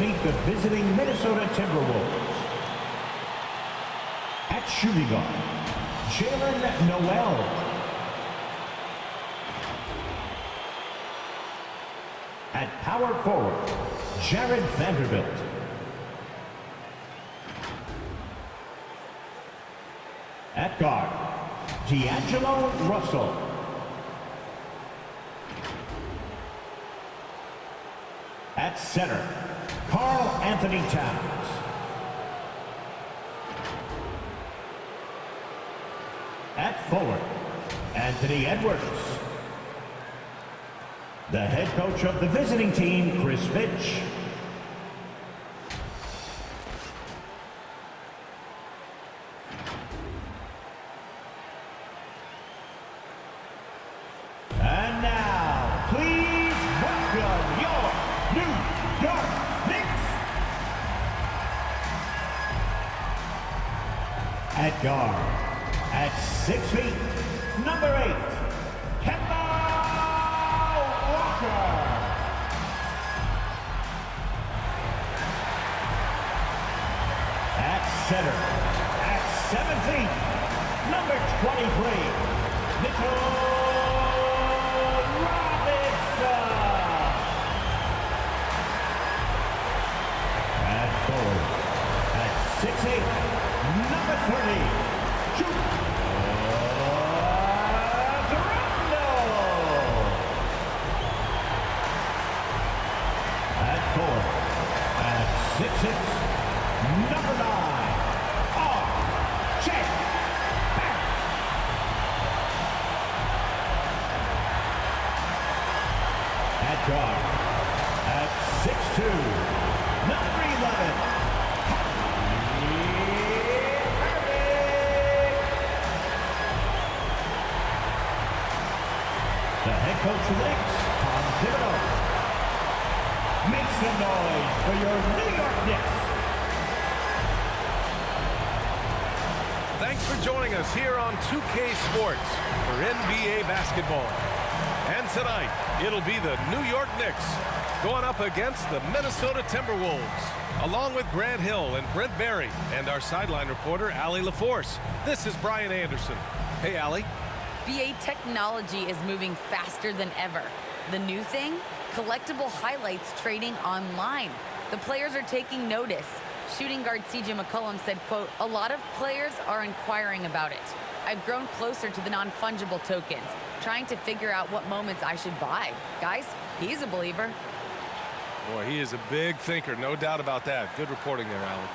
meet the visiting Minnesota Timberwolves. At shooting guard, Jalen Noel. At power forward, Jared Vanderbilt. At guard, D'Angelo Russell. At center, Karl Anthony Towns. At forward, Anthony Edwards. The head coach of the visiting team, Chris Fitch. And now, please welcome your New York Knicks. At guard, at 6 feet, number 8, Kemba Walker. At center, at 7 feet, number 23, Mitchell Robinson. At forward, at 6'8", number 30, At 6'6", number 9, R.J. Barrett. At guard, at 6'2", number 11, Kyrie Irving. The head coach of the Knicks, Tom Thibodeau. Make some noise for your New York Knicks. Thanks for joining us here on 2K Sports for NBA basketball. And tonight, it'll be the New York Knicks going up against the Minnesota Timberwolves, along with Grant Hill and Brent Barry and our sideline reporter, Allie LaForce. This is Brian Anderson. Hey, Allie. BA technology is moving faster than ever. The new thing? Collectible highlights trading online. The players are taking notice. Shooting guard CJ McCollum said, quote, "A lot of players are inquiring about it. I've grown closer to the non-fungible tokens, trying to figure out what moments I should buy." Guys, he's a believer. Boy, he is a big thinker, no doubt about that. Good reporting there, Allie.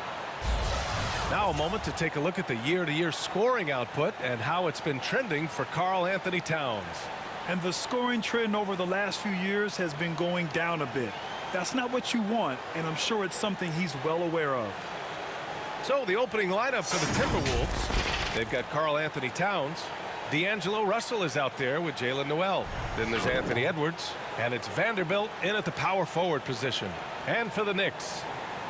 Now a moment to take a look at the year-to-year scoring output and how it's been trending for Karl Anthony Towns. And the scoring trend over the last few years has been going down a bit. That's not what you want, and I'm sure it's something he's well aware of. So the opening lineup for the Timberwolves, they've got Karl Anthony Towns. D'Angelo Russell is out there with Jalen Noel. Then there's Anthony Edwards, and it's Vanderbilt in at the power forward position. And for the Knicks,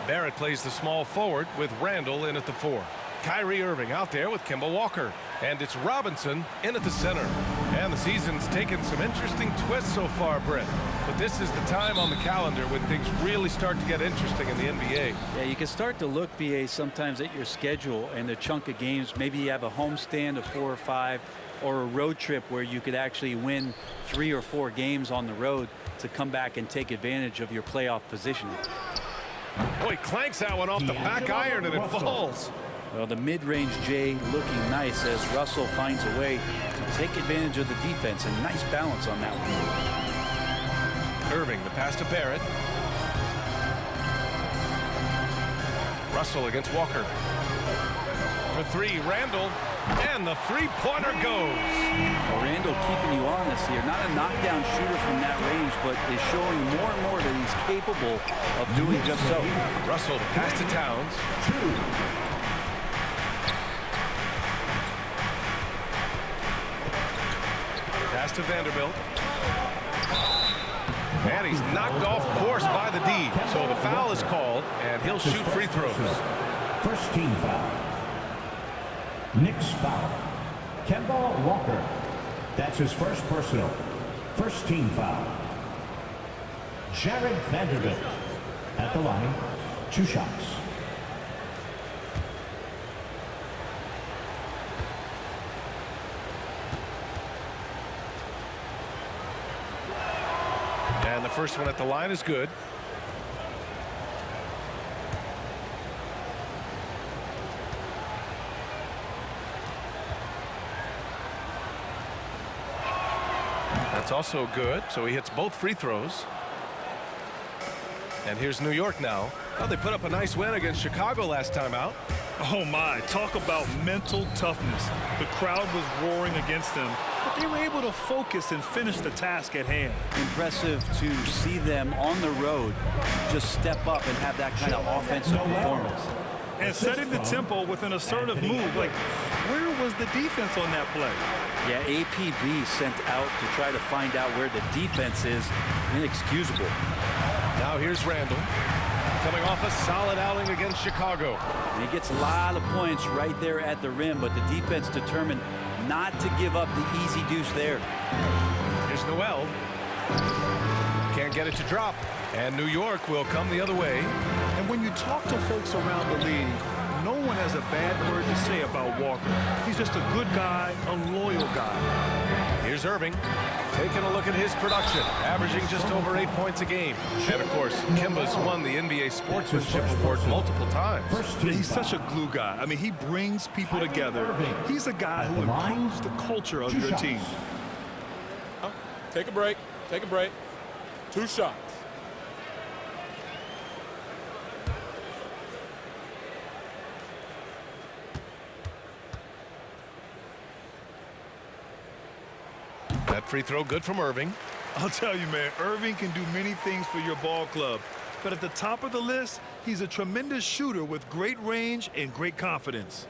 Barrett plays the small forward with Randall in at the 4. Kyrie Irving out there with Kemba Walker. And it's Robinson in at the center. And the season's taken some interesting twists so far, Brent. But this is the time on the calendar when things really start to get interesting in the NBA. Yeah, you can start to look, BA, sometimes at your schedule and the chunk of games. Maybe you have a homestand of 4 or 5 or a road trip where you could actually win 3 or 4 games on the road to come back and take advantage of your playoff positioning. Boy, clanks that one off the back iron and it falls. Well, the mid-range J looking nice as Russell finds a way to take advantage of the defense, and nice balance on that one. Irving, the pass to Barrett. Russell against Walker. For 3, Randall, and the three-pointer goes. Well, Randall keeping you honest here. Not a knockdown shooter from that range, but is showing more and more that he's capable of doing just so. Russell, the pass to Towns. 2. Pass to Vanderbilt. And he's knocked off course by the D. So the foul is called, and he'll shoot free throws. First team foul. Knicks foul. Kemba Walker. That's his first personal. First team foul. Jared Vanderbilt. at the line, 2 shots. And the first one at the line is good. That's also good. So he hits both free throws. And here's New York now. Oh, they put up a nice win against Chicago last time out. Oh my, talk about mental toughness. The crowd was roaring against them, but they were able to focus and finish the task at hand. Impressive to see them on the road just step up and have that kind of offensive performance. And setting the tempo with an assertive move. Like, where was the defense on that play? Yeah, APB sent out to try to find out where the defense is. Inexcusable. Now here's Randall, coming off a solid outing against Chicago. And he gets a lot of points right there at the rim, but the defense determined not to give up the easy deuce there. Here's Noel. Can't get it to drop. And New York will come the other way. And when you talk to folks around the league, no one has a bad word to say about Walker. He's just a good guy, a loyal guy. Here's Irving, taking a look at his production, averaging just over 8 points a game. And of course, Kimba's won the NBA Sportsmanship Award multiple times. He's such a glue guy. I mean, he brings people together. He's a guy who improves the culture of your team. Take a break. Take a break. 2 shots. That free throw good from Irving. I'll tell you, man, Irving can do many things for your ball club. But at the top of the list, he's a tremendous shooter with great range and great confidence.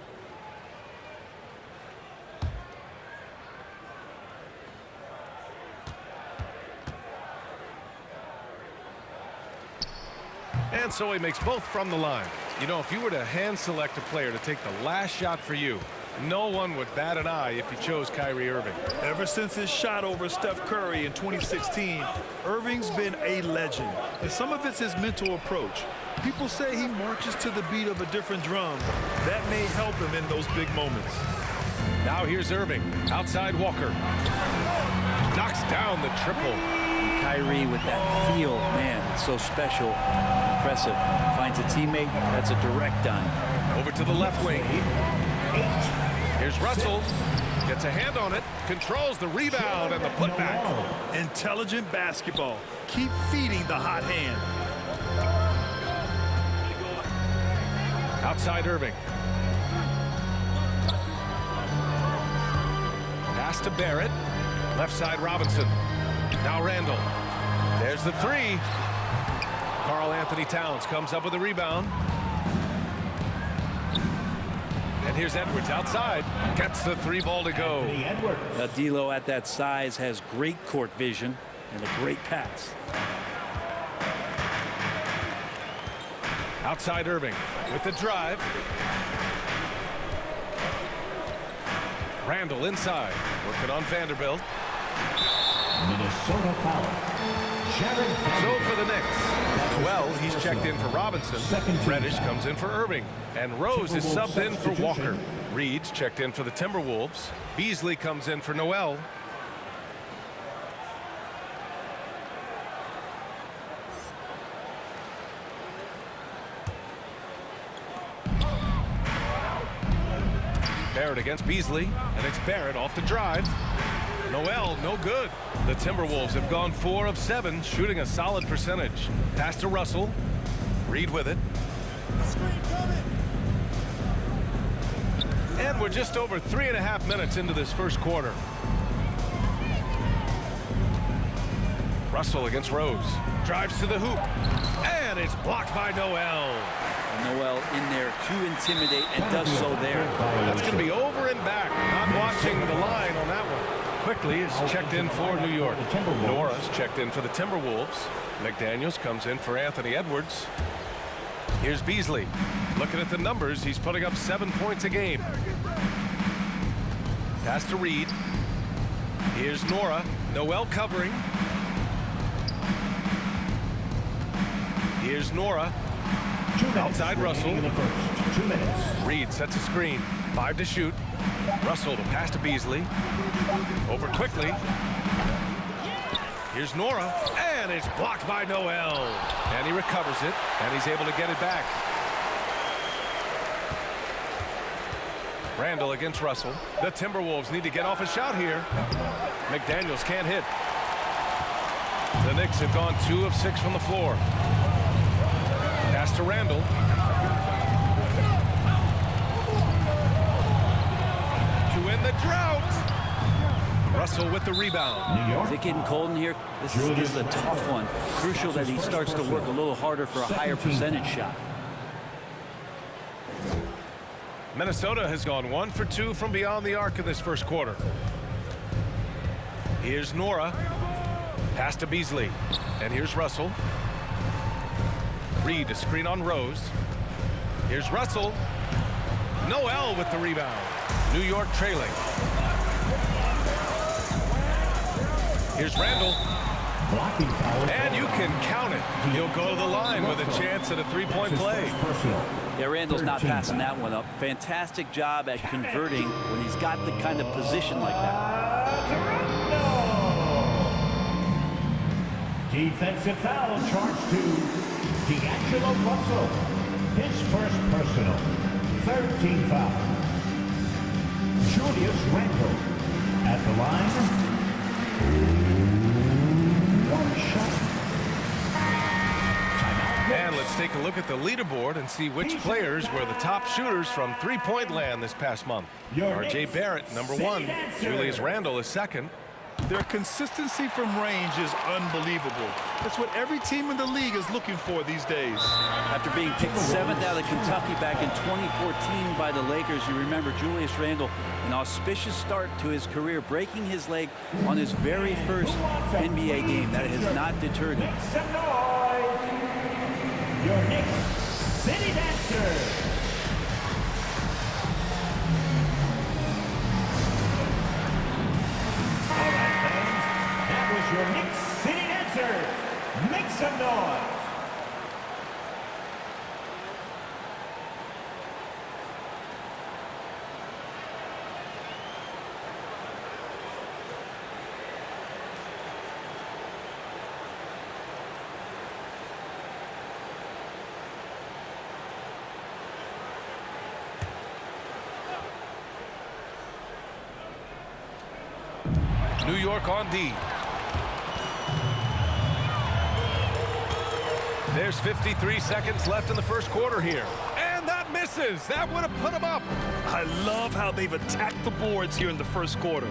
And so he makes both from the line. You know, if you were to hand select a player to take the last shot for you, no one would bat an eye if you chose Kyrie Irving. Ever since his shot over Steph Curry in 2016, Irving's been a legend. And some of it's his mental approach. People say he marches to the beat of a different drum. That may help him in those big moments. Now here's Irving, outside Walker. Knocks down the triple. And Kyrie with that feel, man, it's so special. Impressive. Finds a teammate, that's a direct dime. Over to the left wing. Here's Russell. Gets a hand on it. Controls the rebound and the putback. Intelligent basketball. Keep feeding the hot hand. Outside Irving. Pass to Barrett. Left side Robinson. Now Randall. There's the three. Karl Anthony Towns comes up with a rebound. And here's Edwards outside. Gets the 3 ball to go. D'Lo at that size has great court vision and a great pass. Outside Irving with the drive. Randall inside. Working on Vanderbilt. Minnesota foul. So for the Knicks, Noel, he's checked in for Robinson. Reddish comes in for Irving. And Rose is subbed in for Walker. Reed's checked in for the Timberwolves. Beasley comes in for Noel. Barrett against Beasley, and it's Barrett off the drive. Noel, no good. The Timberwolves have gone 4 of 7, shooting a solid percentage. Pass to Russell. Reed with it. And we're just over 3.5 minutes into this first quarter. Russell against Rose. Drives to the hoop. And it's blocked by Noel. Noel in there to intimidate and does so there. That's going to be over and back. Not watching the line on that one. Quickly is checked in for New York. Nora's checked in for the Timberwolves. McDaniels comes in for Anthony Edwards. Here's Beasley. Looking at the numbers, he's putting up 7 points a game. Pass to Reed. Here's Nora. Noel covering. Here's Nora. Outside Russell. In the first 2 minutes. Reed sets a screen. 5 to shoot. Russell to pass to Beasley. Over quickly. Here's Nora. And it's blocked by Noel. And he recovers it. And he's able to get it back. Randall against Russell. The Timberwolves need to get off a shot here. McDaniels can't hit. The Knicks have gone 2 of 6 from the floor. Pass to Randall. To end the drought. Russell with the rebound. Is it getting cold in here? This is a tough one. Crucial that he starts to work a little harder for a higher percentage shot. Minnesota has gone 1 for 2 from beyond the arc in this first quarter. Here's Nora. Pass to Beasley. And here's Russell. Reed to screen on Rose. Here's Russell. Noel with the rebound. New York trailing. Here's Randall. And you can count it. He'll go to the line with a chance at a three-point play. Yeah, Randall's not passing that one up. Fantastic job at converting when he's got the kind of position like that. Defensive foul charged to D'Angelo Russell. His first personal. 13 foul. Julius Randle at the line. 1 shot. And let's take a look at the leaderboard and see which players were the top shooters from three-point land this past month. R.J. Barrett, #1. Julius Randle is 2nd. Their consistency from range is unbelievable. That's what every team in the league is looking for these days. After being picked 7th out of Kentucky back in 2014 by the Lakers, you remember Julius Randle, an auspicious start to his career, breaking his leg on his very first NBA game. That has not deterred him. Make some noise. Your Knicks City Dancers. All right, fans, that was your Knicks City Dancers. Make some noise. New York on D. There's 53 seconds left in the first quarter here. And that misses. That would have put him up. I love how they've attacked the boards here in the first quarter.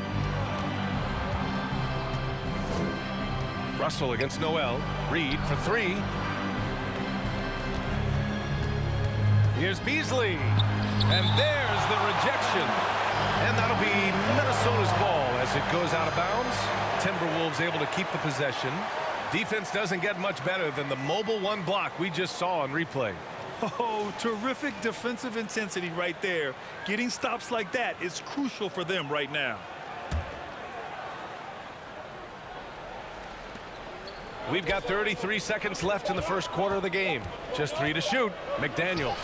Russell against Noel. Reed for 3. Here's Beasley. And there's the rejection. And that'll be Minnesota's ball as it goes out of bounds. Timberwolves able to keep the possession. Defense doesn't get much better than the mobile 1 block we just saw on replay. Oh, terrific defensive intensity right there. Getting stops like that is crucial for them right now. We've got 33 seconds left in the first quarter of the game. Just 3 to shoot. McDaniels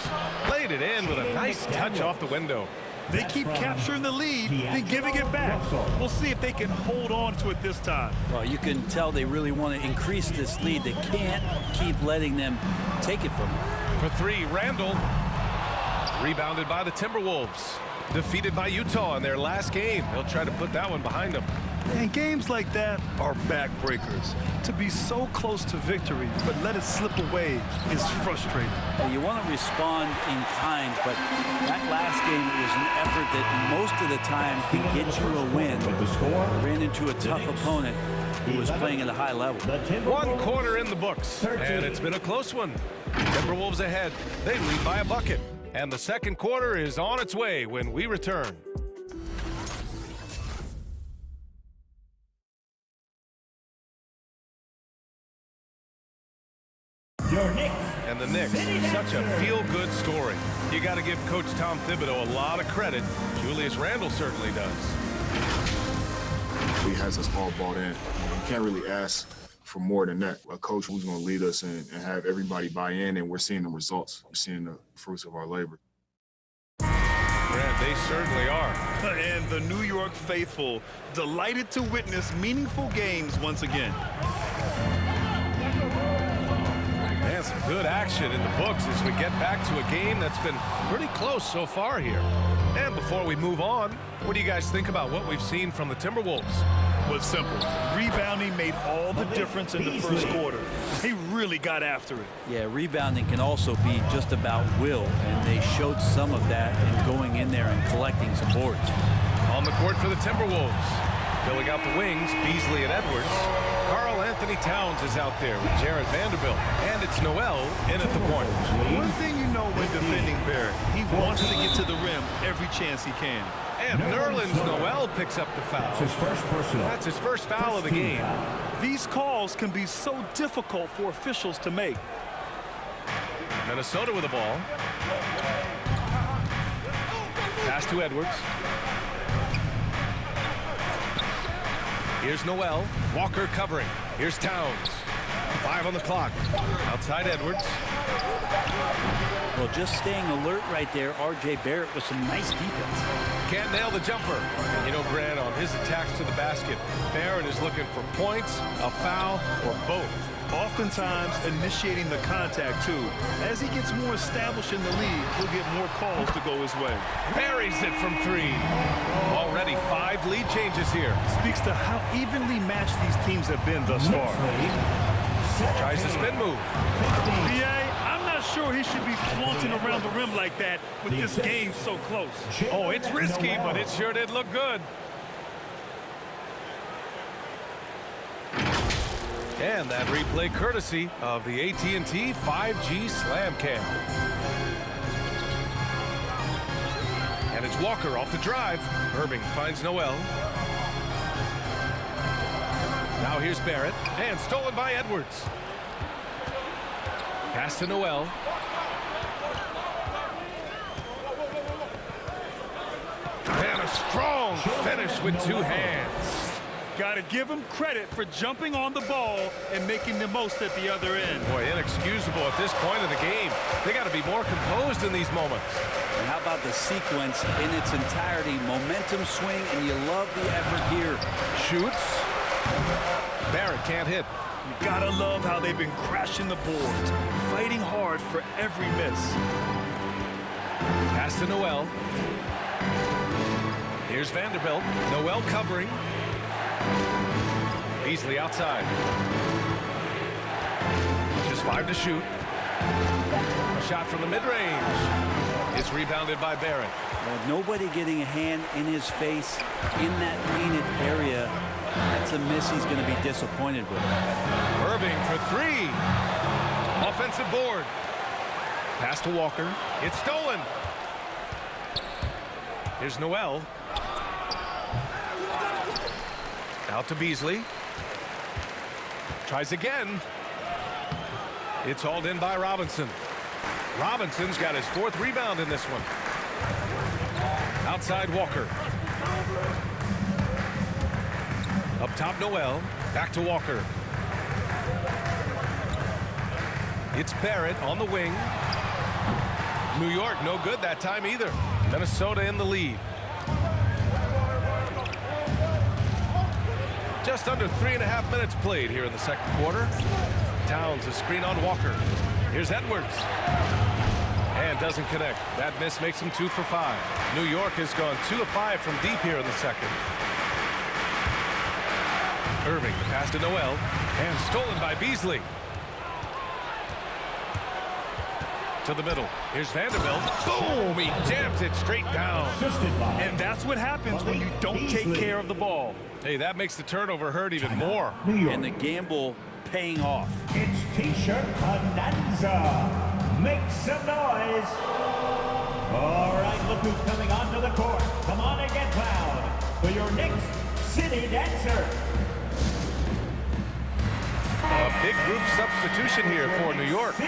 played it in with a nice touch off the window. They keep capturing the lead, then giving it back. We'll see if they can hold on to it this time. Well, you can tell they really want to increase this lead. They can't keep letting them take it from them. For 3, Randall. Rebounded by the Timberwolves. Defeated by Utah in their last game. They'll try to put that one behind them. And games like that are backbreakers. To be so close to victory, but let it slip away is frustrating. Well, you want to respond in kind, but that last game was an effort that most of the time can get you a win. Ran into a tough opponent who was playing at a high level. 1 quarter in the books, and it's been a close one. Timberwolves ahead. They lead by a bucket. And the second quarter is on its way when we return. And the Knicks, such a feel-good story. You got to give Coach Tom Thibodeau a lot of credit. Julius Randle certainly does. He has us all bought in. You can't really ask for more than that. A coach who's going to lead us and have everybody buy in, and we're seeing the results. We're seeing the fruits of our labor. Brad, they certainly are. And the New York faithful delighted to witness meaningful games once again. And some good action in the books as we get back to a game that's been pretty close so far here. And before we move on, what do you guys think about what we've seen from the Timberwolves? Was simple. Rebounding made all the difference in the first quarter. They really got after it. Yeah, rebounding can also be just about will, and they showed some of that in going in there and collecting some boards. On the court for the Timberwolves, filling out the wings, Beasley and Edwards. Karl Anthony Towns is out there with Jared Vanderbilt, and it's Noel in at the point. One thing you know when defending Barrett, he wants to get to the rim every chance he can. And Nerlens Noel picks up the foul. That's his first personal. That's his first foul of the game. These calls can be so difficult for officials to make. Minnesota with the ball. Pass to Edwards. Here's Noel. Walker covering. Here's Towns. 5 on the clock. Outside Edwards. Well, just staying alert right there, R.J. Barrett with some nice defense. Can't nail the jumper. And you know, Grant, on his attacks to the basket, Barrett is looking for points, a foul, or both. Oftentimes initiating the contact, too. As he gets more established in the league, he'll get more calls to go his way. Buries it from 3. Already 5 lead changes here. Speaks to how evenly matched these teams have been thus far. Tries the spin move. I'm not sure he should be flaunting around the rim like that with this game so close. Oh, it's risky, but it sure did look good. And that replay courtesy of the AT&T 5G Slam Cam. And it's Walker off the drive. Irving finds Noel. Now here's Barrett, and stolen by Edwards. Pass to Noel. And a strong finish with 2 hands. Got to give him credit for jumping on the ball and making the most at the other end. Boy, inexcusable at this point in the game. They got to be more composed in these moments. And how about the sequence in its entirety? Momentum swing, and you love the effort here. Shoots. Barrett can't hit. You gotta love how they've been crashing the boards, fighting hard for every miss. Pass to Noel. Here's Vanderbilt. Noel covering. Beasley outside. Just 5 to shoot. A shot from the mid-range. It's rebounded by Barrett. Well, nobody getting a hand in his face in that painted area. That's a miss he's going to be disappointed with. Irving for 3. Offensive board. Pass to Walker. It's stolen. Here's Noel. Out to Beasley. Tries again. It's hauled in by Robinson. Robinson's got his 4th rebound in this one. Outside Walker. Up top Noel. Back to Walker. It's Barrett on the wing. New York no good that time either. Minnesota in the lead. Just under 3.5 minutes played here in the second quarter. Towns a screen on Walker. Here's Edwards. And doesn't connect. That miss makes him 2 for 5. New York has gone 2 of 5 from deep here in the second. Irving, the pass to Noel, and stolen by Beasley. To the middle. Here's Vanderbilt. Boom! He jams it straight down. And that's what happens when you don't take care of the ball. Hey, that makes the turnover hurt even more. And the gamble paying off. It's T-shirt bonanza. Make some noise. All right, look who's coming onto the court. Come on and get loud for your next city dancer. A big group substitution here for New York.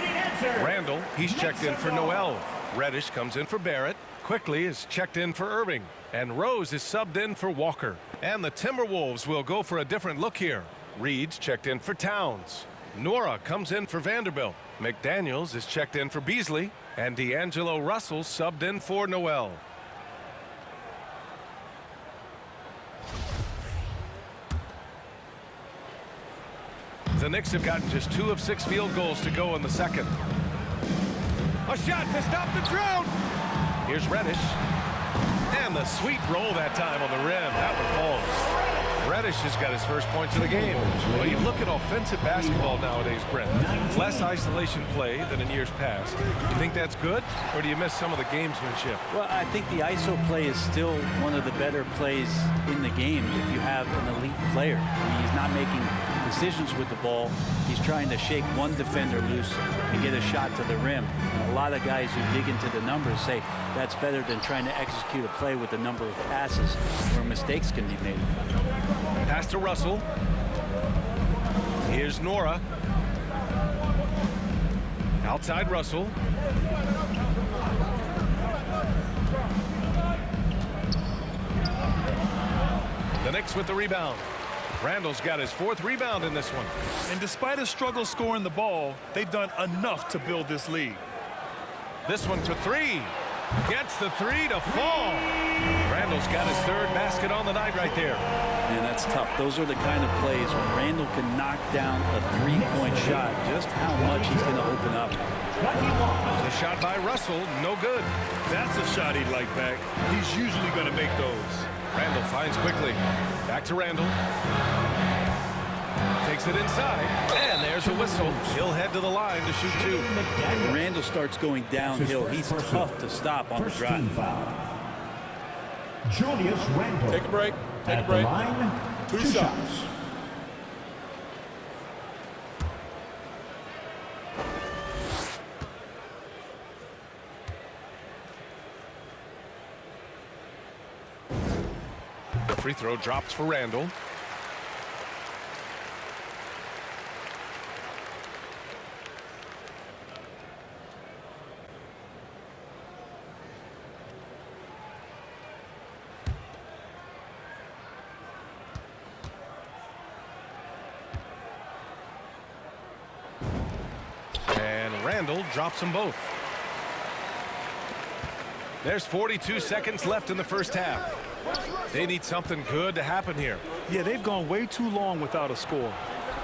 Randall, he's checked in for Noel. Reddish comes in for Barrett. Quickly is checked in for Irving. And Rose is subbed in for Walker. And the Timberwolves will go for a different look here. Reed's checked in for Towns. Nora comes in for Vanderbilt. McDaniels is checked in for Beasley. And D'Angelo Russell subbed in for Noel. The Knicks have gotten just 2 of 6 field goals to go in the second. A shot to stop the drought. Here's Reddish. And the sweet roll that time on the rim. That one falls. Reddish has got his first points of the game. Well, you look at offensive basketball nowadays, Brent. Less isolation play than in years past. You think that's good, or do you miss some of the gamesmanship? Well, I think the ISO play is still one of the better plays in the game if you have an elite player. I mean, he's not making decisions with the ball. He's trying to shake one defender loose and get a shot to the rim. And a lot of guys who dig into the numbers say that's better than trying to execute a play with a number of passes where mistakes can be made. Pass to Russell. Here's Nora. Outside Russell. The Knicks with the rebound. Randall's got his 4th rebound in this one. And despite a struggle scoring the ball, they've done enough to build this lead. This one for 3. Gets the 3 to fall. Randall's got his 3rd basket on the night right there. And that's tough. Those are the kind of plays when Randall can knock down a 3-point shot, just how much he's going to open up. The shot by Russell, no good. That's a shot he'd like back. He's usually going to make those. Randall finds quickly. Back to Randall. Takes it inside. And there's a whistle. He'll head to the line to shoot 2. Randall starts going downhill. He's tough to stop on the drive. Julius Randall. Take a break. Take a At break. the line, 2 shots. The free throw drops for Randall. Randall drops them both. There's 42 seconds left in the first half. They need something good to happen here. Yeah, they've gone way too long without a score.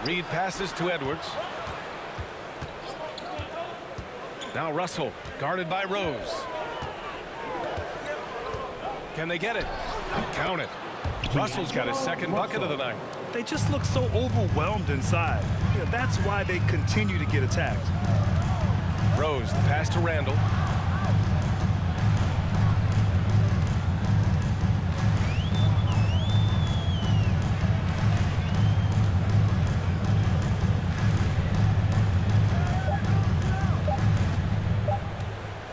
Reed passes to Edwards. Now Russell, guarded by Rose. Can they get it? Count it. Russell's got his 2nd bucket of the night. They just look so overwhelmed inside. Yeah, that's why they continue to get attacked. Rose, the pass to Randall.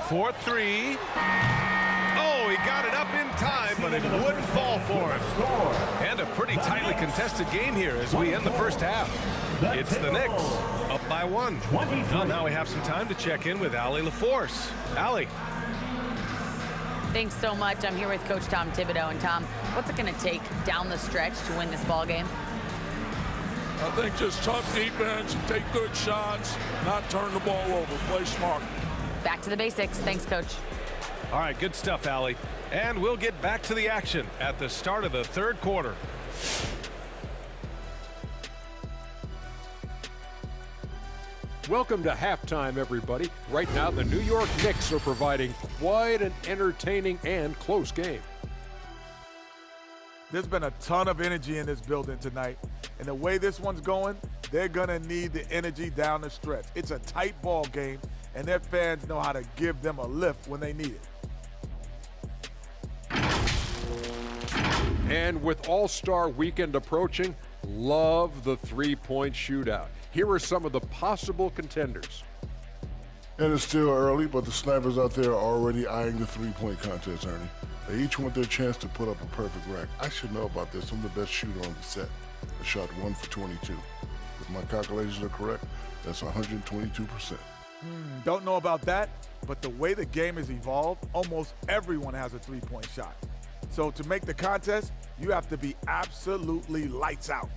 For 3. Oh, he got it up in time, but it wouldn't fall for him. And a pretty tightly contested game here as we end the first half. It's the Knicks up by 1. Well, now we have some time to check in with Allie LaForce. Allie. Thanks so much. I'm here with Coach Tom Thibodeau. And Tom, what's it going to take down the stretch to win this ball game? I think just tough defense, take good shots, not turn the ball over, play smart. Back to the basics. Thanks, Coach. All right, good stuff, Allie. And we'll get back to the action at the start of the 3rd quarter. Welcome to halftime, everybody. Right now, the New York Knicks are providing quite an entertaining and close game. There's been a ton of energy in this building tonight. And the way this one's going, they're going to need the energy down the stretch. It's a tight ball game, and their fans know how to give them a lift when they need it. And with All-Star Weekend approaching, love the three-point shootout. Here are some of the possible contenders. And it's still early, but the snipers out there are already eyeing the three-point contest, Ernie. They each want their chance to put up a perfect rack. I should know about this. I'm the best shooter on the set. I shot 1 for 22. If my calculations are correct, that's 122%. Don't know about that, but the way the game has evolved, almost everyone has a three-point shot. So to make the contest, you have to be absolutely lights out.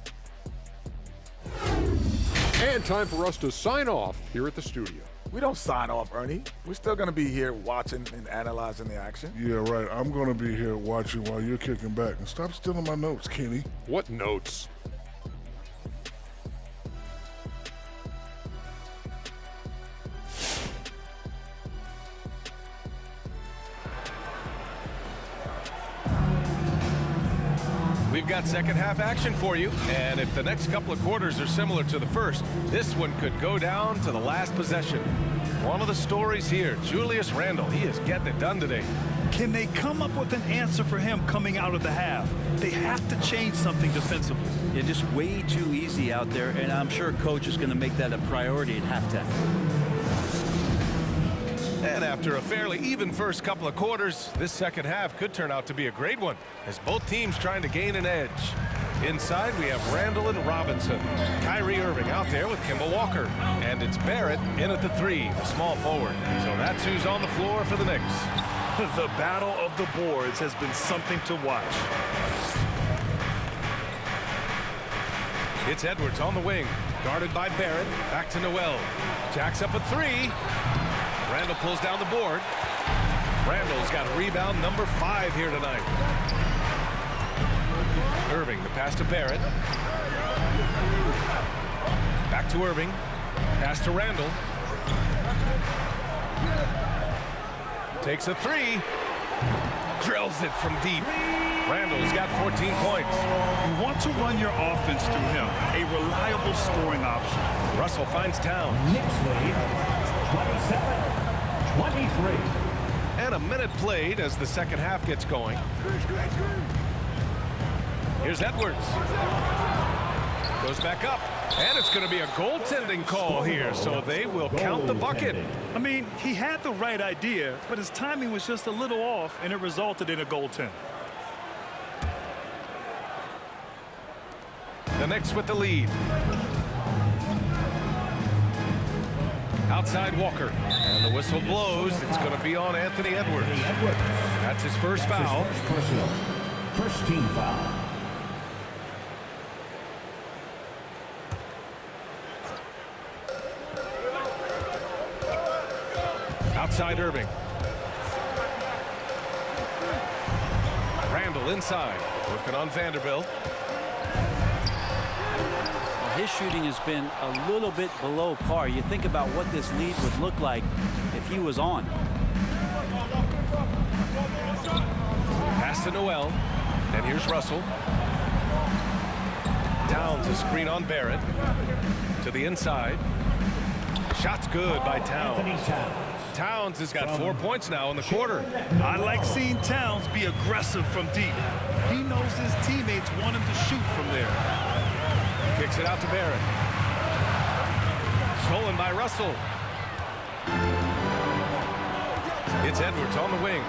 And time for us to sign off here at the studio. We don't sign off, Ernie. We're still going to be here watching and analyzing the action. Yeah, right. I'm going to be here watching while you're kicking back. And stop stealing my notes, Kenny. What notes? We've got second half action for you, and if the next couple of quarters are similar to the first, this one could go down to the last possession. One of the stories here, Julius Randle, he is getting it done today. Can they come up with an answer for him coming out of the half? They have to change something defensively. You're just way too easy out there, and I'm sure coach is going to make that a priority at halftime. And after a fairly even first couple of quarters, this second half could turn out to be a great one, as both teams trying to gain an edge. Inside, we have Randle and Robinson. Kyrie Irving out there with Kemba Walker. And it's Barrett in at the 3, the small forward. So that's who's on the floor for the Knicks. The battle of the boards has been something to watch. It's Edwards on the wing, guarded by Barrett. Back to Noel. Jacks up a 3. Randle pulls down the board. Randle's got rebound number 5 here tonight. Irving, the pass to Barrett. Back to Irving. Pass to Randle. Takes a 3. Drills it from deep. Randle's got 14 points. You want to run your offense through him, a reliable scoring option. Russell finds Towns. Knicks lead 27-23. And a minute played as the second half gets going. Here's Edwards. Goes back up. And it's going to be a goaltending call here, so they will count the bucket. I mean, he had the right idea, but his timing was just a little off, and it resulted in a goaltend. The Knicks with the lead. Outside Walker. And the whistle blows. It's going to be on Anthony Edwards. That's his first foul. First team foul. Outside Irving. Randle inside. Working on Vanderbilt. His shooting has been a little bit below par. You think about what this lead would look like if he was on. Pass to Noel. And here's Russell. Towns a screen on Barrett. To the inside. Shot's good by Towns. Towns has got 4 points now in the quarter. I like seeing Towns be aggressive from deep. He knows his teammates want him to shoot from there. Kicks it out to Barrett. Stolen by Russell. It's Edwards on the wing.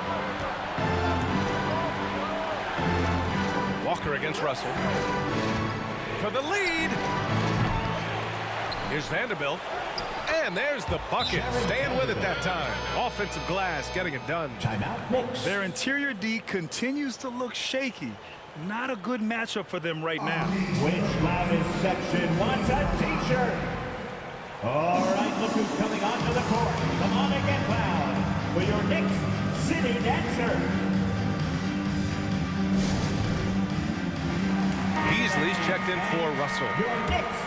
Walker against Russell. For the lead. Here's Vanderbilt. And there's the bucket. Staying with it that time. Offensive glass getting it done. Timeout, Knicks. Their interior D continues to look shaky. Not a good matchup for them right now. Which loudest section wants a t-shirt? All right, look who's coming onto the court. Come on and get loud for your Knicks City Dancer. Beasley's checked in for Russell. Your Knicks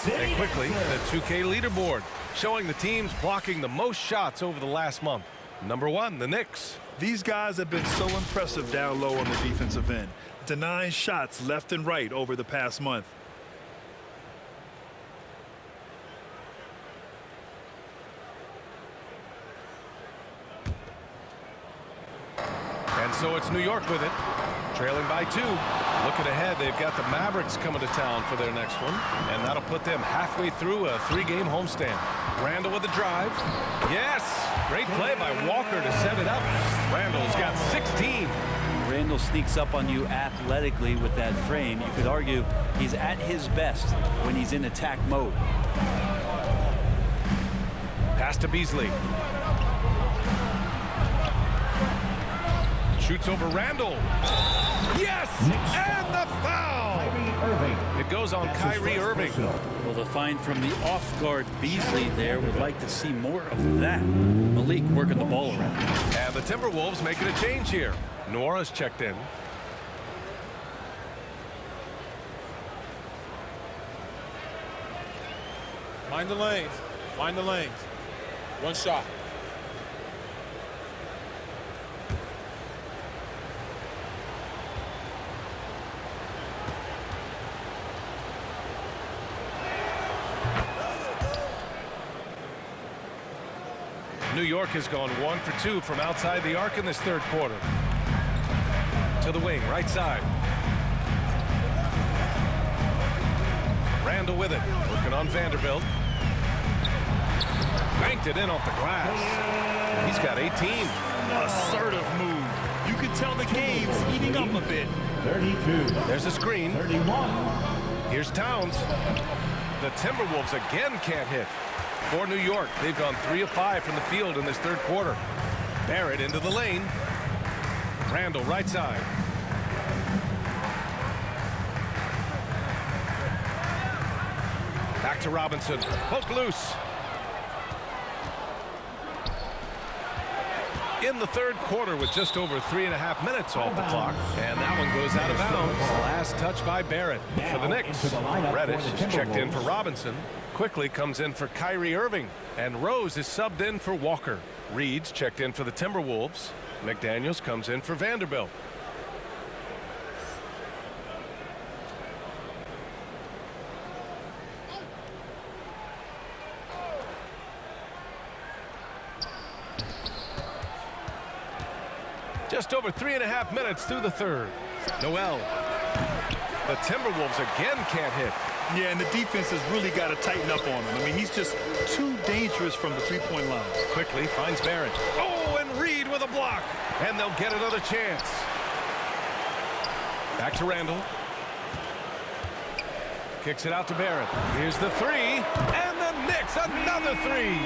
City And quickly, Dancer. the 2K leaderboard showing the teams blocking the most shots over the last month. Number 1, the Knicks. These guys have been so impressive down low on the defensive end, denying shots left and right over the past month. And so it's New York with it, trailing by 2. Looking ahead, they've got the Mavericks coming to town for their next one, and that'll put them halfway through a 3-game homestand. Randle with the drive. Yes! Great play by Walker to set it up. Randle's got 16. Randle sneaks up on you athletically with that frame. You could argue he's at his best when he's in attack mode. Pass to Beasley. Shoots over Randle. Yes! And the foul! Kyrie Irving. It goes on Kyrie Irving. Well, the find from the off-guard Beasley there. Would like to see more of that. Malik working the ball around. And the Timberwolves making a change here. Nora's checked in. Mind the lanes. Mind the lanes. One shot. New York has gone 1 for 2 from outside the arc in this third quarter. To the wing, right side. Randall with it, working on Vanderbilt. Banked it in off the glass. He's got 18. Assertive move. You can tell the game's heating up a bit. 32. There's a screen. 31. Here's Towns. The Timberwolves again can't hit. For New York, they've gone 3 of 5 from the field in this third quarter. Barrett into the lane. Randall right side. Back to Robinson. Poke loose. In the third quarter with just over 3.5 minutes off the clock. And that one goes out of bounds. Last touch by Barrett. For the Knicks, Reddish is checked in for Robinson. Quickly comes in for Kyrie Irving. And Rose is subbed in for Walker. Reed's checked in for the Timberwolves. McDaniels comes in for Vanderbilt. Just over 3.5 minutes through the third. Noel. The Timberwolves again can't hit. Yeah, and the defense has really got to tighten up on him. I mean, he's just too dangerous from the three-point line. Quickly finds Barrett. Oh, and Reed with a block. And they'll get another chance. Back to Randall. Kicks it out to Barrett. Here's the three. And the Knicks, another three.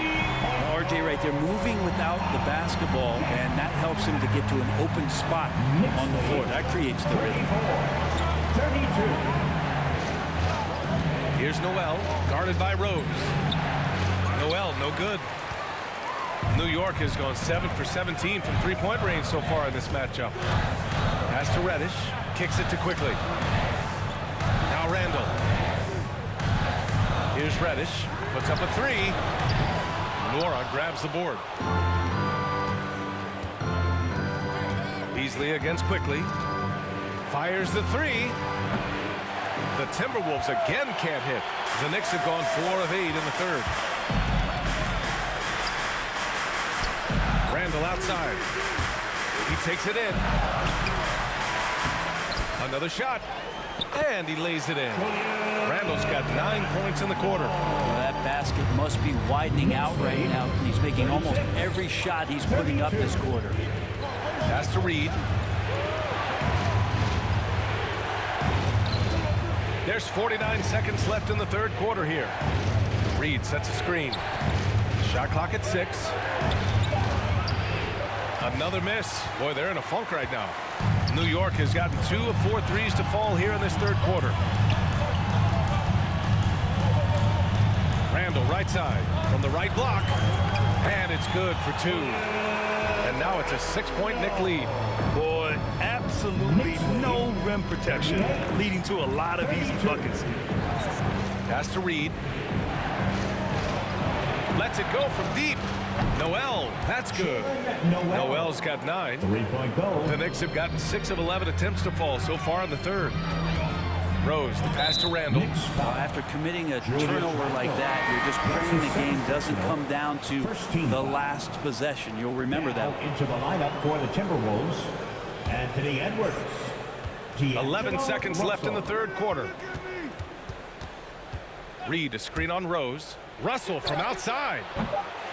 RJ right there moving without the basketball, and that helps him to get to an open spot on the floor. That creates the rhythm. 32. Here's Noel, guarded by Rose. Noel, no good. New York has gone 7 for 17 from three-point range so far in this matchup. Pass to Reddish, kicks it to Quickly. Now Randall. Here's Reddish, puts up a three. Nora grabs the board. Beasley against Quickly. Fires the three. The Timberwolves again can't hit. The Knicks have gone 4 of 8 in the third. Randall outside. He takes it in. Another shot. And he lays it in. Randall's got 9 points in the quarter. Well, that basket must be widening out right now. He's making almost every shot he's putting up this quarter. Pass to Reed. There's 49 seconds left in the third quarter here. Reed sets a screen. Shot clock at 6. Another miss. Boy, they're in a funk right now. New York has gotten 2 of 4 threes to fall here in this third quarter. Randall right side from the right block. And it's good for 2. And now it's a 6-point Knick lead. Boy, absolutely no rim protection, leading to a lot of easy buckets. Pass to Reed. Lets it go from deep. Noel, that's good. Noel's got 9. 3-point goal. The Knicks have gotten 6 of 11 attempts to fall so far in the third. Rose, the pass to Randall. After committing a turnover like that, you're just praying the game doesn't come down to the last possession. You'll remember that. Into the lineup for the Timberwolves, Anthony Edwards. 11 seconds left in the third quarter. Reed, a screen on Rose. Russell from outside.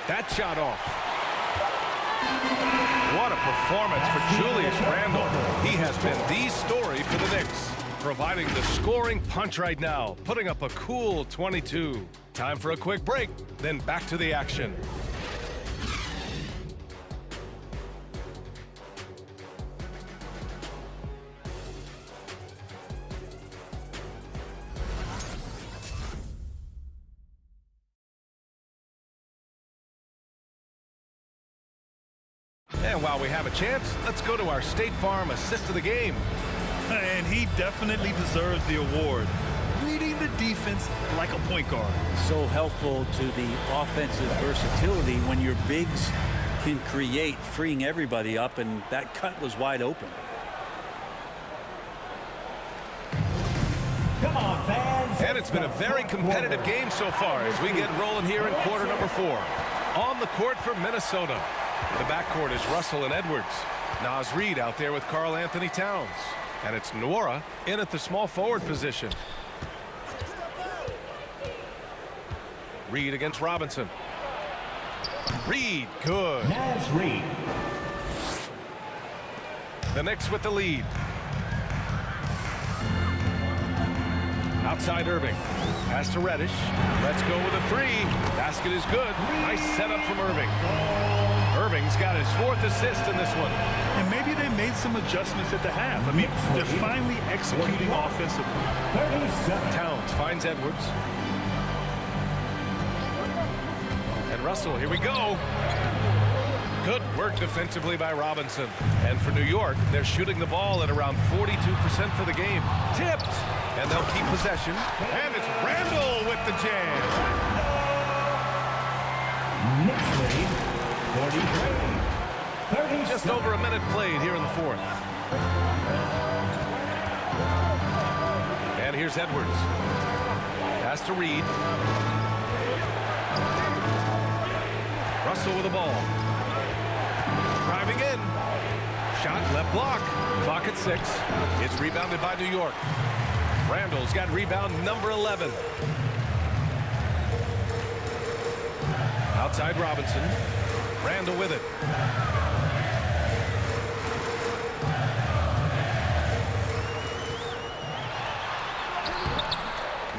That shot off. What a performance for Julius Randle. He has been the story for the Knicks, providing the scoring punch right now, putting up a cool 22. Time for a quick break, then back to the action. And while we have a chance, let's go to our State Farm assist of the game. And he definitely deserves the award. Reading the defense like a point guard. So helpful to the offensive versatility when your bigs can create, freeing everybody up, and that cut was wide open. Come on, fans. And it's been a very competitive game so far as we get rolling here in quarter number 4. On the court for Minnesota. The backcourt is Russell and Edwards. Naz Reid out there with Karl Anthony Towns. And it's Nwora in at the small forward position. Reid against Robinson. Reid, good. Naz Reid. The Knicks with the lead. Outside Irving. Pass to Reddish. Let's go with a 3. Basket is good. Nice setup from Irving. Irving's got his 4th assist in this one. And maybe they made some adjustments at the half. I mean, they're finally executing offensively. Towns finds Edwards. And Russell, here we go. Good work defensively by Robinson. And for New York, they're shooting the ball at around 42% for the game. Tipped. And they'll keep possession. And it's Randall with the jam. Knicks lead, 43. Just over a minute played here in the 4th. And here's Edwards. Pass to Reid. Russell with the ball. Driving in. Shot left block. Clock at 6. It's rebounded by New York. Randall's got rebound number 11. Outside Robinson. Randall with it.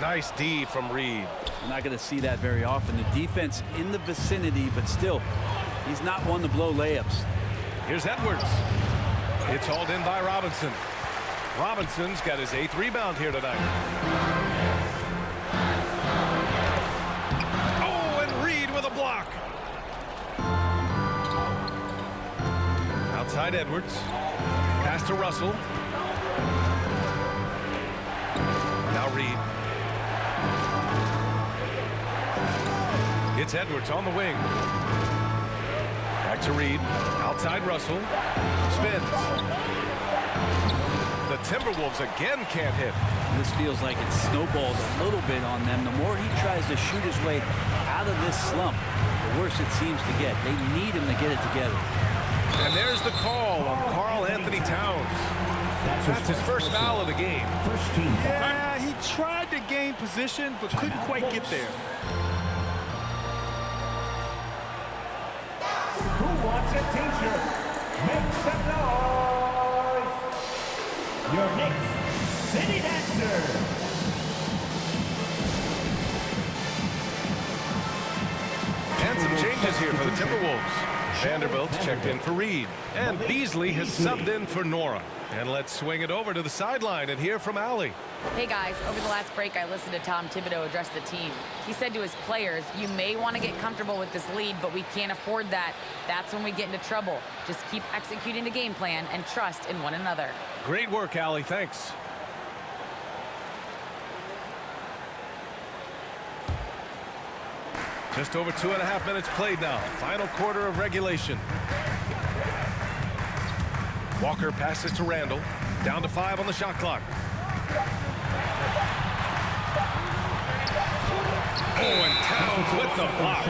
Nice D from Reid. We're not going to see that very often. The defense in the vicinity, but still, he's not one to blow layups. Here's Edwards. It's hauled in by Robinson. Robinson's got his 8th rebound here tonight. Oh, and Reid with a block. Outside Edwards. Pass to Russell. Now Reid. It's Edwards on the wing. Back to Reid. Outside Russell. Spins. The Timberwolves again can't hit. This feels like it's snowballed a little bit on them. The more he tries to shoot his way out of this slump, the worse it seems to get. They need him to get it together. And there's the call on Karl Anthony Towns. That's his first foul of the game. Yeah, he tried to gain position, but couldn't quite get there. Who wants a t-shirt? Make some noise. Your Knicks City Dancer. And some changes here for the Timberwolves. Vanderbilt's checked in for Reid. And Beasley has subbed in for Nwora. And let's swing it over to the sideline and hear from Allie. Hey guys, over the last break I listened to Tom Thibodeau address the team. He said to his players, you may want to get comfortable with this lead, but we can't afford that. That's when we get into trouble. Just keep executing the game plan and trust in one another. Great work, Allie. Thanks. Just over 2.5 minutes played now. Final quarter of regulation. Walker passes to Randall. Down to 5 on the shot clock. Oh, and Towns with the block.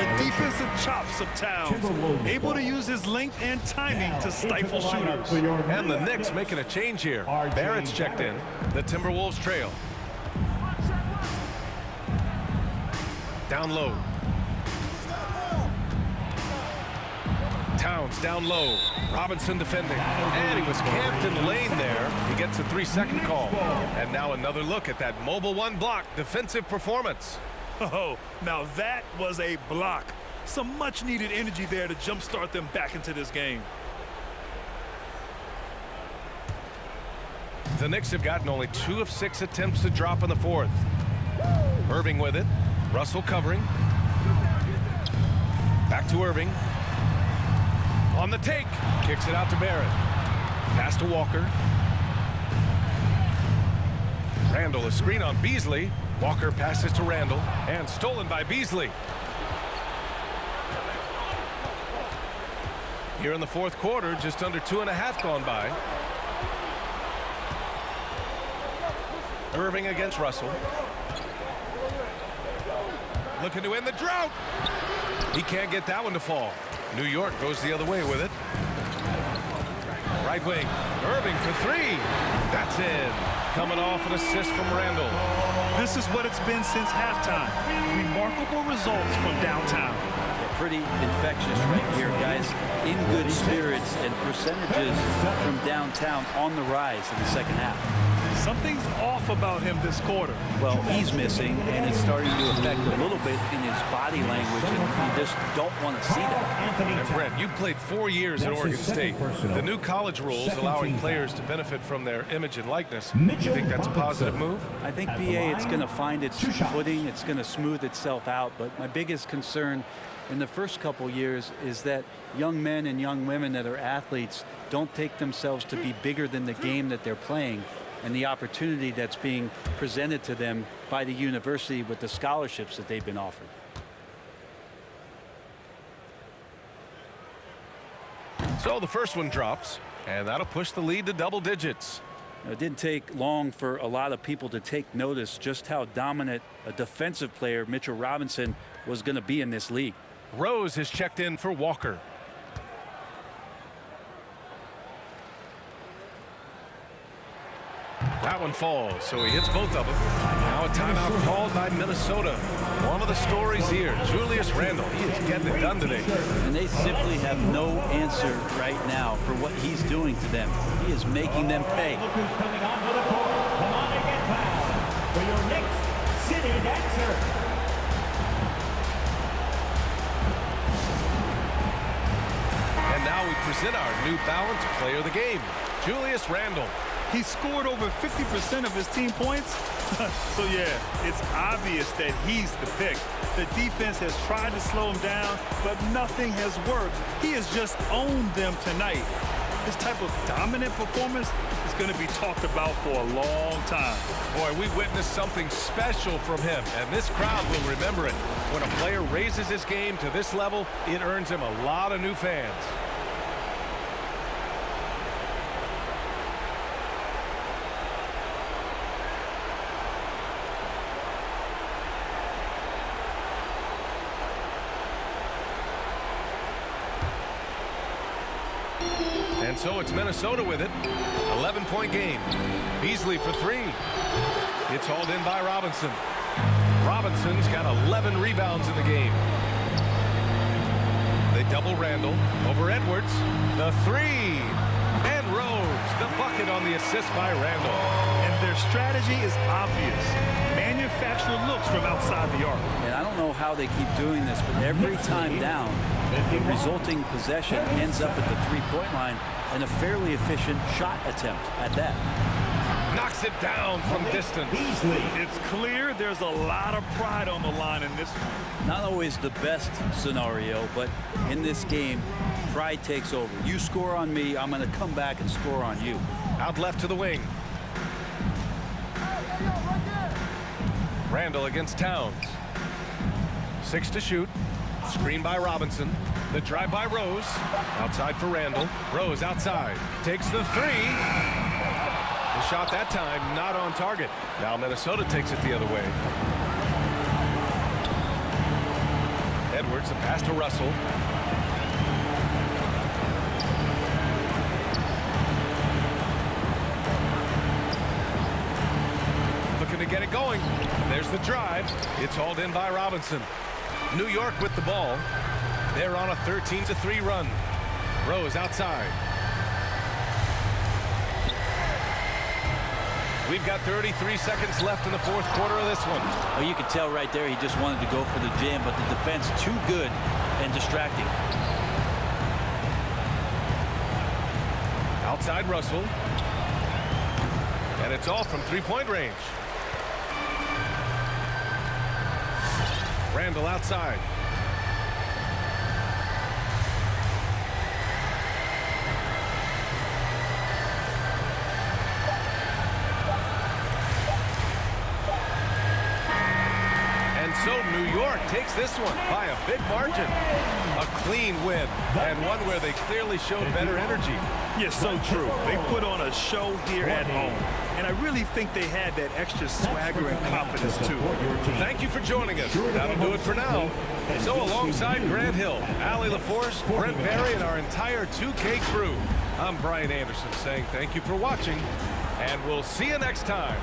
The defensive chops of Towns. Able to use his length and timing to stifle shooters. And the Knicks making a change here. Barrett's checked in. The Timberwolves trail. Down low. Towns down low. Robinson defending. And he was camped in the lane there. He gets a 3-second call. And now another look at that mobile 1 block defensive performance. Oh, now that was a block. Some much needed energy there to jumpstart them back into this game. The Knicks have gotten only 2 of 6 attempts to drop in the 4th. Irving with it. Russell covering. Back to Irving. On the take. Kicks it out to Barrett. Pass to Walker. Randall, a screen on Beasley. Walker passes to Randall. And stolen by Beasley. Here in the fourth quarter, just under 2.5 gone by. Irving against Russell. Looking to end the drought. He can't get that one to fall. New York goes the other way with it. Right wing. Irving for three. That's in. Coming off an assist from Randall. This is what it's been since halftime. Remarkable results from downtown. Pretty infectious right here, guys. In good spirits and percentages from downtown on the rise in the second half. Something's off about him this quarter. Well, he's missing, and it's starting to affect a little bit in his body language, and you just don't want to see that. And Brent, you played 4 years at Oregon State. The new college rules allowing players to benefit from their image and likeness. Do you think that's a positive move? I think, BA, it's going to find its footing. It's going to smooth itself out. But my biggest concern in the first couple years is that young men and young women that are athletes don't take themselves to be bigger than the game that they're playing and the opportunity that's being presented to them by the university with the scholarships that they've been offered. So the first one drops, and that'll push the lead to double digits. It didn't take long for a lot of people to take notice just how dominant a defensive player Mitchell Robinson was going to be in this league. Rose has checked in for Walker. That one falls, so he hits both of them. Now a timeout called by Minnesota. One of the stories here, Julius Randle. He is getting it done today. And they simply have no answer right now for what he's doing to them. He is making them pay. Look who's coming onto the court. Come on and get fouled for your next city dancer. And now we present our New Balance player of the game, Julius Randle. He scored over 50% of his team points. So, yeah, it's obvious that he's the pick. The defense has tried to slow him down, but nothing has worked. He has just owned them tonight. This type of dominant performance is going to be talked about for a long time. Boy, we witnessed something special from him, and this crowd will remember it. When a player raises his game to this level, it earns him a lot of new fans. And so it's Minnesota with it. 11-point game. Beasley for three. It's hauled in by Robinson. Robinson's got 11 rebounds in the game. They double Randall over Edwards. The three. And Rose, the bucket on the assist by Randall. And their strategy is obvious. Manufacture looks from outside the arc. And I don't know how they keep doing this, but every time down, the resulting possession ends up at the three-point line and a fairly efficient shot attempt at that. Knocks it down from distance. It's clear there's a lot of pride on the line in this one. Not always the best scenario, but in this game, pride takes over. You score on me, I'm going to come back and score on you. Out left to the wing. Randall against Towns. 6 to shoot. Screen by Robinson. The drive by Rose. Outside for Randall. Rose outside. Takes the three. The shot that time not on target. Now Minnesota takes it the other way. Edwards, the pass to Russell. Looking to get it going. There's the drive. It's hauled in by Robinson. New York with the ball. They're on a 13-3 run. Rose outside. We've got 33 seconds left in the fourth quarter of this one. Well, you could tell right there he just wanted to go for the jam, but the defense too good and distracting. Outside Russell. And it's all from three-point range. Randall outside. York takes this one by a big margin. A clean win, and one where they clearly showed better energy. Yes, so true. They put on a show here at home, and I really think they had that extra swagger and confidence, too. Thank you for joining us. That'll do it for now. So alongside Grant Hill, Allie LaForce, Brent Barry, and our entire 2K crew, I'm Brian Anderson saying thank you for watching, and we'll see you next time.